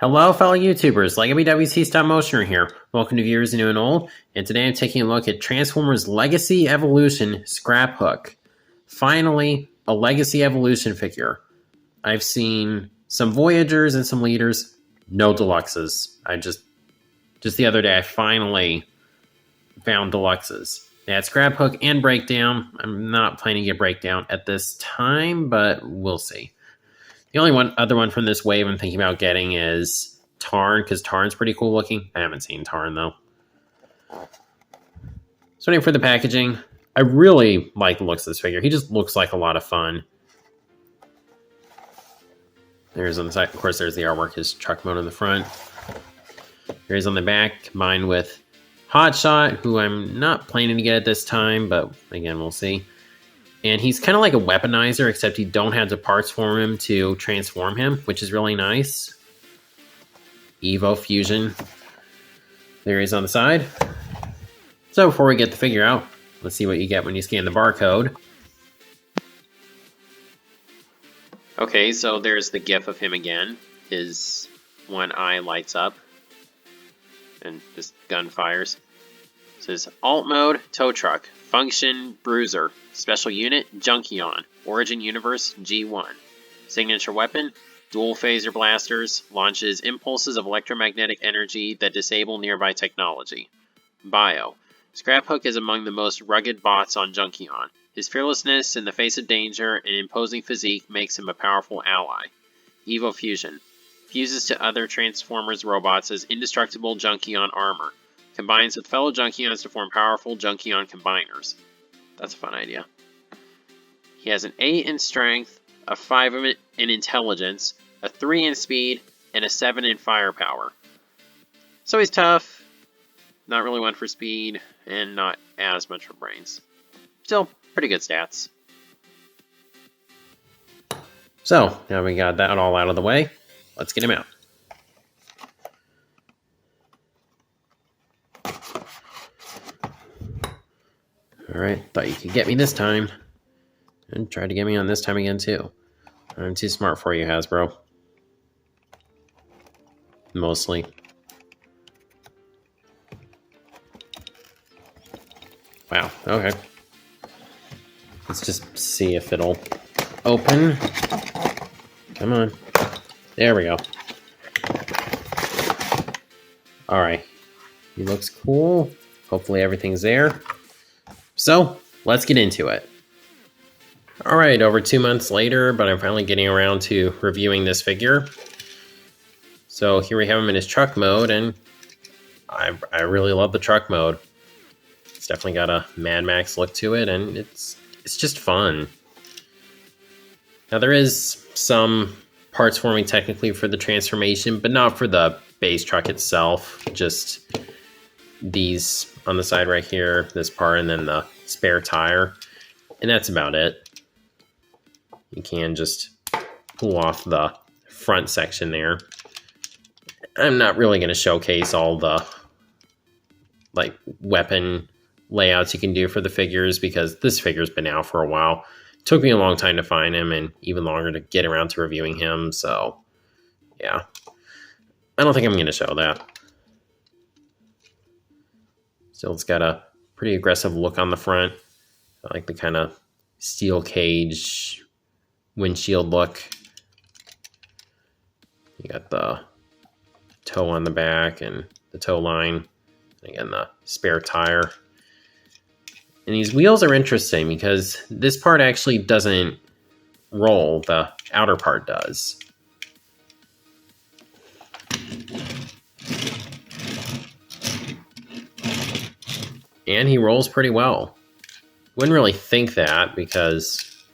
Hello, fellow YouTubers. Lego BWC Stop Motioner here. Welcome to viewers new and old. And today I'm taking a look at Transformers Legacy Evolution Scraphook. Finally, a Legacy Evolution figure. I've seen some Voyagers and some Leaders, no Deluxes. Just the other day, I finally found Deluxes. They had Scraphook and Breakdown. I'm not planning to get Breakdown at this time, but we'll see. The only other one from this wave I'm thinking about getting is Tarn, because Tarn's pretty cool looking. I haven't seen Tarn, though. So waiting for the packaging. I really like the looks of this figure. He just looks like a lot of fun. There's on the side. Of course, there's the artwork, his truck mode in the front. There he's on the back, combined with Hotshot, who I'm not planning to get at this time, but again, we'll see. And he's kind of like a weaponizer, except you don't have the parts for him to transform him, which is really nice. Evo Fusion. There he is on the side. So before we get the figure out, let's see what you get when you scan the barcode. Okay, so there's the GIF of him again. His one eye lights up and just gun fires. It says Alt Mode, Tow Truck, Function, Bruiser, Special Unit, Junkion, Origin Universe, G1. Signature Weapon, Dual Phaser Blasters, launches impulses of electromagnetic energy that disable nearby technology. Bio, Scraphook is among the most rugged bots on Junkion. His fearlessness in the face of danger and imposing physique makes him a powerful ally. Evo Fusion, fuses to other Transformers robots as indestructible Junkion armor. Combines with fellow Junkions to form powerful Junkion combiners. That's a fun idea. He has an 8 in strength, a 5 in intelligence, a 3 in speed, and a 7 in firepower. So he's tough, not really one for speed, and not as much for brains. Still, pretty good stats. So, now we got that all out of the way. Let's get him out. Alright, thought you could get me this time. And tried to get me on this time again, too. I'm too smart for you, Hasbro. Mostly. Wow, okay. Let's just see if it'll open. Come on. There we go. Alright. He looks cool. Hopefully everything's there. So, let's get into it. Alright, over 2 months later, but I'm finally getting around to reviewing this figure. So here we have him in his truck mode, and I really love the truck mode. It's definitely got a Mad Max look to it, and it's just fun. Now there is some parts forming technically for the transformation, but not for the base truck itself. Just these on the side right here, this part, and then the spare tire. And that's about it. You can just pull off the front section there. I'm not really going to showcase all the weapon layouts you can do for the figures, because this figure's been out for a while. It took me a long time to find him, and even longer to get around to reviewing him, so yeah. I don't think I'm going to show that. Still, it's got a pretty aggressive look on the front. I like the kind of steel cage windshield look. You got the toe on the back and the toe line. Again, the spare tire. And these wheels are interesting because this part actually doesn't roll. The outer part does. And he rolls pretty well. Wouldn't really think that because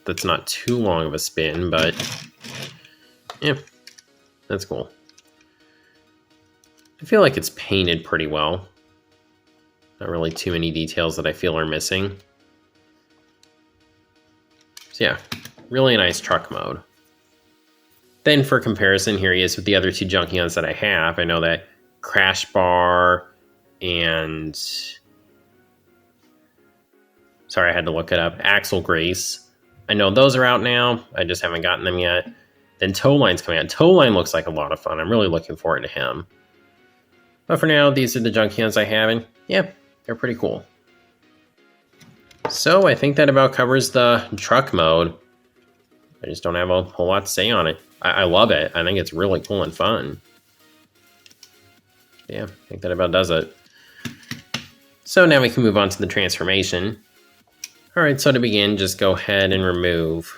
that's not too long of a spin, but yeah, that's cool. I feel like it's painted pretty well. Not really too many details that I feel are missing. So yeah, really nice truck mode. Then for comparison, here he is with the other two Junkions that I have. I know that Crash Bar and... sorry, I had to look it up. Axel Grace. I know those are out now. I just haven't gotten them yet. then Toe Line's coming out. Toe Line looks like a lot of fun. I'm really looking forward to him. But for now, these are the Junkions I have, and yeah, they're pretty cool. So I think that about covers the truck mode. I just don't have a whole lot to say on it. I love it. I think it's really cool and fun. Yeah, I think that about does it. So now we can move on to the transformation. All right, so to begin, just go ahead and remove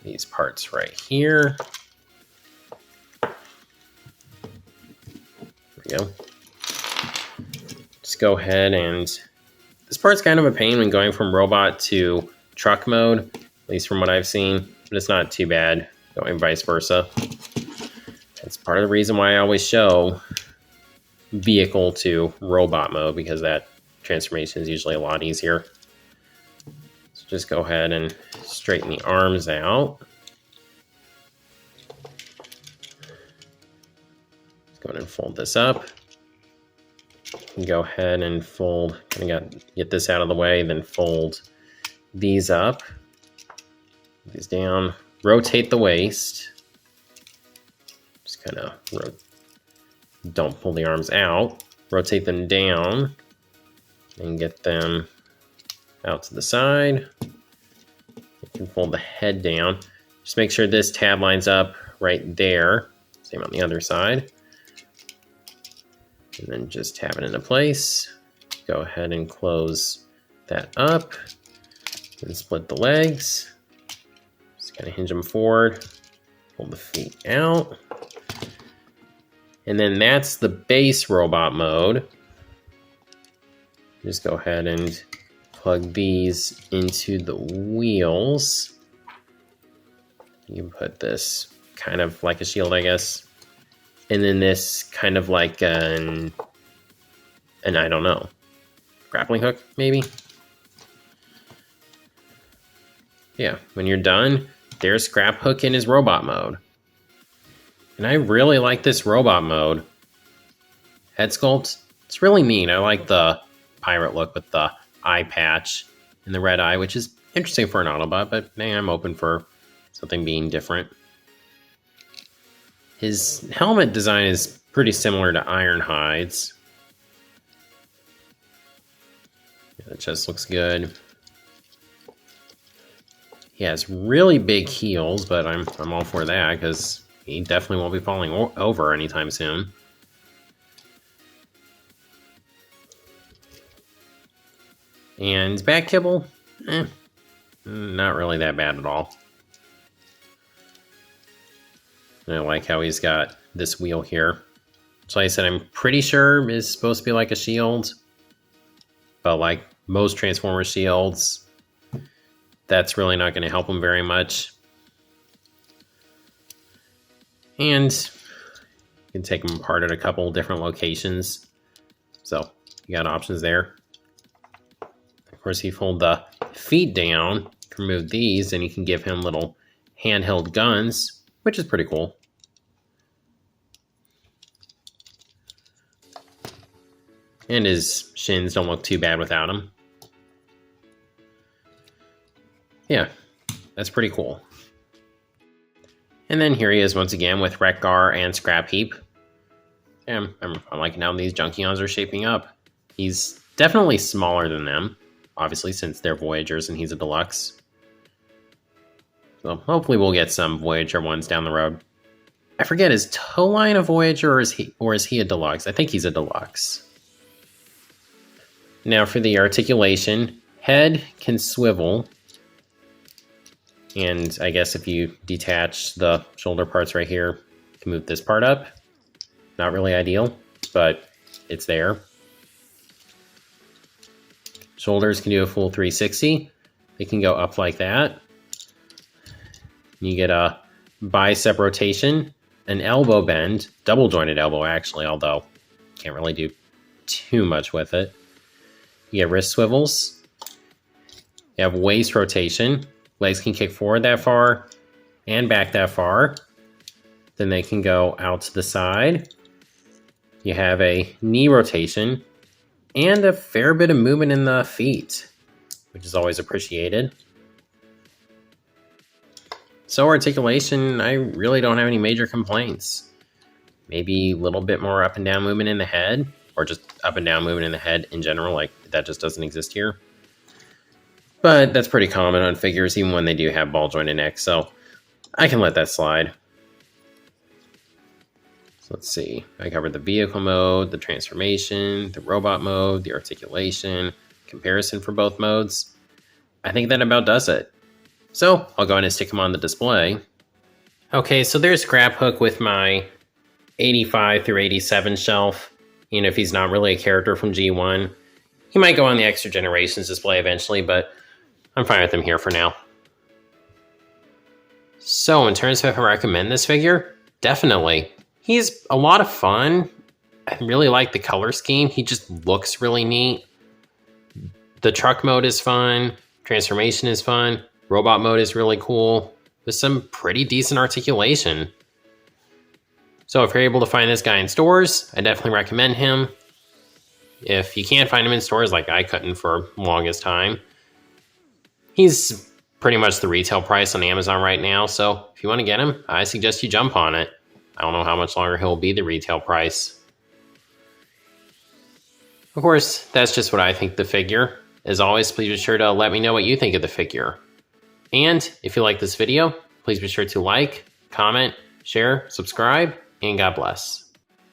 these parts right here. There we go. Just go ahead and... This part's kind of a pain when going from robot to truck mode, at least from what I've seen, but it's not too bad going vice versa. That's part of the reason why I always show vehicle to robot mode, because that transformation is usually a lot easier. So just go ahead and straighten the arms out. Go ahead and fold this up. Go ahead and fold, get this out of the way, then fold these up. These down, rotate the waist. Just kind of don't pull the arms out. Rotate them down and get them out to the side. You can fold the head down. Just make sure this tab lines up right there. Same on the other side. And then just tab it into place. Go ahead and close that up. And split the legs. Just kind of hinge them forward. Pull the feet out. And then that's the base robot mode. Just go ahead and plug these into the wheels. You can put this kind of like a shield, I guess. And then this kind of like an I don't know, grappling hook, maybe? Yeah, when you're done, there's Scraphook in his robot mode. And I really like this robot mode. Head sculpt, it's really neat. I like the pirate look with the eye patch and the red eye, which is interesting for an Autobot, but hey, I'm open for something being different. His helmet design is pretty similar to Ironhide's. Yeah, the chest looks good. He has really big heels, but I'm all for that because he definitely won't be falling over anytime soon. And his back kibble, not really that bad at all. And I like how he's got this wheel here. So like I said, I'm pretty sure is supposed to be like a shield. But like most Transformers shields, that's really not going to help him very much. And you can take them apart at a couple different locations. So you got options there. Of course, you fold the feet down, remove these, and you can give him little handheld guns, which is pretty cool. And his shins don't look too bad without him. Yeah, that's pretty cool. And then here he is once again with Wreck-Gar and Scrap Heap. And I'm liking how these Junkions are shaping up. He's definitely smaller than them, obviously, since they're Voyagers and he's a Deluxe. So hopefully we'll get some Voyager ones down the road. I forget, is Toe Line a Voyager or is he a Deluxe? I think he's a Deluxe. Now for the articulation, head can swivel. And I guess if you detach the shoulder parts right here, you can move this part up. Not really ideal, but it's there. Shoulders can do a full 360. They can go up like that. You get a bicep rotation, an elbow bend, double jointed elbow actually, although can't really do too much with it. You get wrist swivels. You have waist rotation. Legs can kick forward that far and back that far. Then they can go out to the side. You have a knee rotation and a fair bit of movement in the feet, which is always appreciated. So articulation, I really don't have any major complaints. Maybe a little bit more up and down movement in the head, or just up and down movement in the head in general, like that just doesn't exist here. But that's pretty common on figures, even when they do have ball jointed necks, so I can let that slide. So let's see, I covered the vehicle mode, the transformation, the robot mode, the articulation, comparison for both modes. I think that about does it. So I'll go ahead and stick him on the display. Okay, so there's Scraphook with my 85 through 87 shelf. You know, if he's not really a character from G1, he might go on the Extra Generations display eventually, but I'm fine with him here for now. So in terms of if I recommend this figure, definitely. He's a lot of fun. I really like the color scheme. He just looks really neat. The truck mode is fun. Transformation is fun. Robot mode is really cool, with some pretty decent articulation. So if you're able to find this guy in stores, I definitely recommend him. If you can't find him in stores, like I couldn't for the longest time, he's pretty much the retail price on Amazon right now. So if you want to get him, I suggest you jump on it. I don't know how much longer he'll be the retail price. Of course, that's just what I think of the figure. As always, please be sure to let me know what you think of the figure. And if you like this video, please be sure to like, comment, share, subscribe, and God bless.